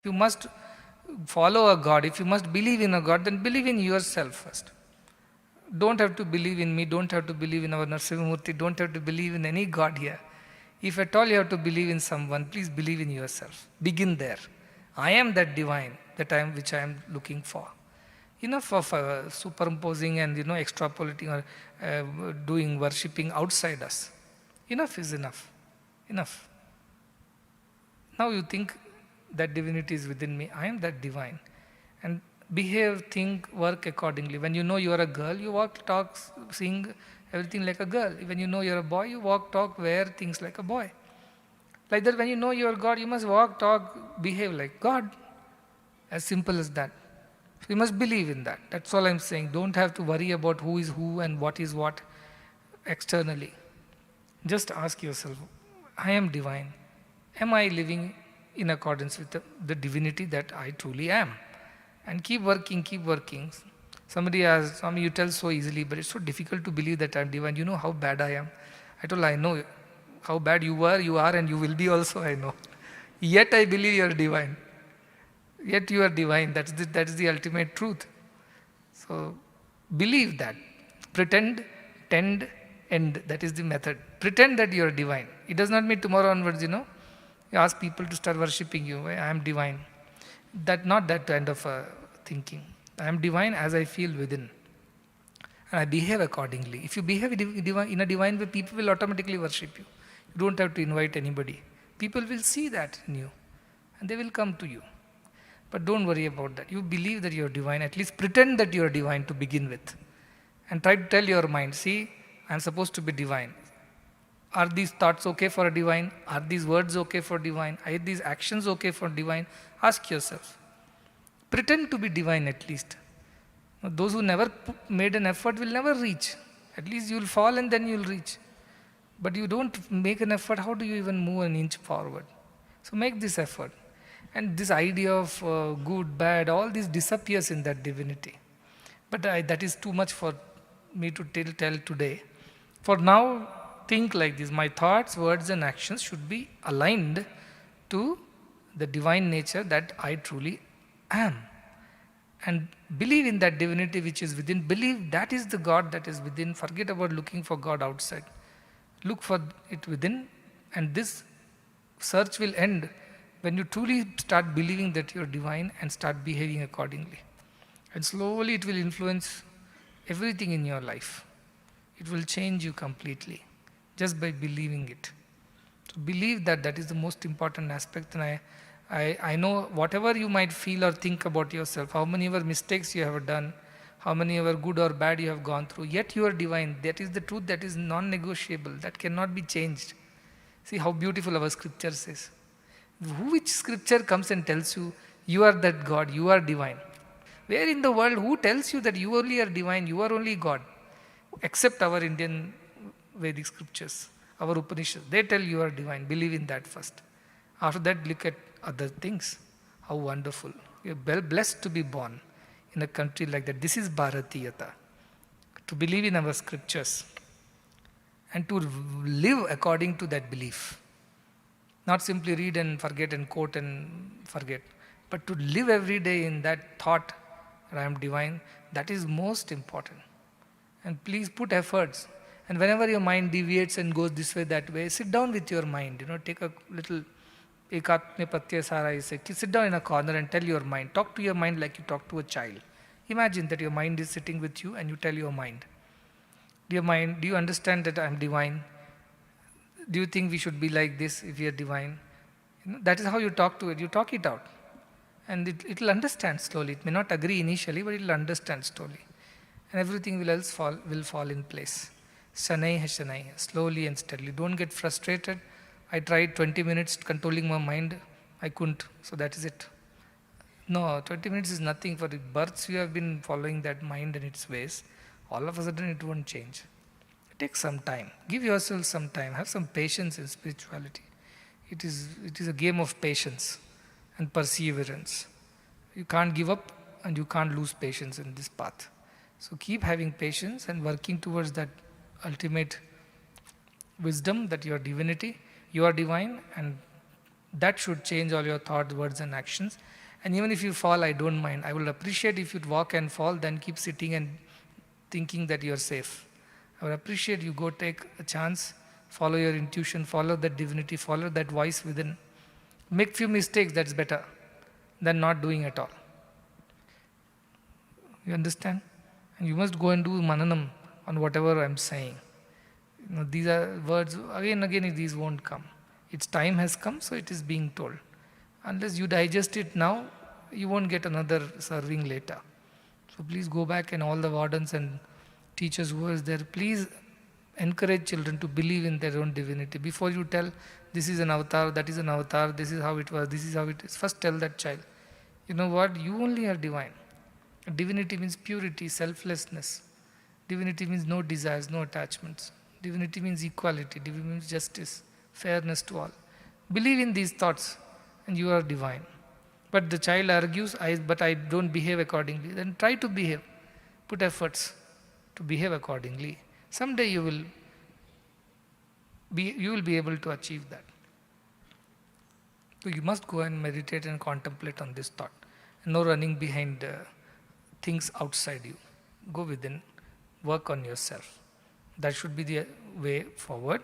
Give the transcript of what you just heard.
If you must follow a God, if you must believe in a God, then believe in yourself first. Don't have to believe in me, don't have to believe in our Narasimhamurti, don't have to believe in any God here. If at all you have to believe in someone, please believe in yourself. Begin there. I am that divine that I am which I am looking for. Enough of superimposing and extrapolating or doing worshipping outside us. Enough is enough. Enough. Now you think that divinity is within me. I am that divine. And behave, think, work accordingly. When you know you are a girl, you walk, talk, sing, everything like a girl. When you know you are a boy, you walk, talk, wear things like a boy. Like that, when you know you are God, you must walk, talk, behave like God. As simple as that. You must believe in that. That's all I'm saying. Don't have to worry about who is who and what is what externally. Just ask yourself, I am divine. Am I living in accordance with the divinity that I truly am? And keep working, keep working. Somebody asks, Swami, you tell so easily, but it's so difficult to believe that I'm divine. You know how bad I am. I told, I know how bad you were, you are, and you will be also, I know. Yet I believe you are divine. Yet you are divine. That is the ultimate truth. So believe that. Pretend, tend, end. That is the method. Pretend that you are divine. It does not mean tomorrow onwards, you ask people to start worshipping you. I am divine. Not that kind of thinking. I am divine as I feel within. And I behave accordingly. If you behave in a divine way, people will automatically worship you. You don't have to invite anybody. People will see that in you and they will come to you. But don't worry about that. You believe that you are divine. At least pretend that you are divine to begin with. And try to tell your mind, see, I am supposed to be divine. Are these thoughts okay for a divine? Are these words okay for divine? Are these actions okay for divine? Ask yourself. Pretend to be divine at least. Those who never made an effort will never reach. At least you will fall and then you will reach. But you don't make an effort, how do you even move an inch forward? So make this effort. And this idea of good, bad, all this disappears in that divinity. But that is too much for me to tell today. For now, think like this. My thoughts, words and actions should be aligned to the divine nature that I truly am. And believe in that divinity which is within. Believe that is the God that is within. Forget about looking for God outside. Look for it within, and this search will end when you truly start believing that you are divine and start behaving accordingly. And slowly it will influence everything in your life. It will change you completely just by believing it. So believe that is the most important aspect. And I know whatever you might feel or think about yourself, how many ever mistakes you have done, how many ever good or bad you have gone through, yet you are divine. That is the truth that is non-negotiable, that cannot be changed. See how beautiful our scripture says. Which scripture comes and tells you, you are that God, you are divine? Where in the world, who tells you that you only are divine, you are only God? Except our Indian Vedic scriptures, our Upanishads, they tell you are divine. Believe in that first. After that, look at other things. How wonderful. You are blessed to be born in a country like that. This is Bharatiyata. To believe in our scriptures and to live according to that belief. Not simply read and forget and quote and forget, but to live every day in that thought that I am divine, that is most important. And please put efforts. And whenever your mind deviates and goes this way, that way, sit down with your mind. Take a little ekatmepatya sara is sit down in a corner and tell your mind. Talk to your mind like you talk to a child. Imagine that your mind is sitting with you and you tell your mind, dear mind, do you understand that I am divine? Do you think we should be like this if we are divine? That is how you talk to it. You talk it out. And it will understand slowly. It may not agree initially, but it will understand slowly. And everything will fall in place. Shanai, slowly and steadily. Don't get frustrated. I tried 20 minutes controlling my mind. I couldn't. So that is it. No, 20 minutes is nothing. For the births, you have been following that mind and its ways. All of a sudden, it won't change. Take some time. Give yourself some time. Have some patience in spirituality. It is a game of patience and perseverance. You can't give up and you can't lose patience in this path. So keep having patience and working towards that ultimate wisdom that you are divinity, you are divine, and That should change all your thoughts, words, and actions. And even if you fall, I don't mind. I will appreciate if you walk and fall, then keep sitting and thinking that you're safe. I will appreciate you go take a chance, follow your intuition, follow that divinity, follow that voice within. Make few mistakes, that's better than not doing at all. You understand? And you must go and do mananam on whatever I'm saying. These are words, again and again these won't come. Its time has come, so it is being told. Unless you digest it now, you won't get another serving later. So please go back, and all the wardens and teachers who are there, please encourage children to believe in their own divinity. Before you tell, this is an avatar, that is an avatar, this is how it was, this is how it is, first tell that child, you know what, you only are divine. Divinity means purity, selflessness. Divinity means no desires, no attachments. Divinity means equality, divinity means justice, fairness to all. Believe in these thoughts and you are divine. But the child argues, but I don't behave accordingly. Then try to behave. Put efforts to behave accordingly. Someday you will be able to achieve that. So you must go and meditate and contemplate on this thought. No running behind things outside you. Go within, work on yourself. That should be the way forward.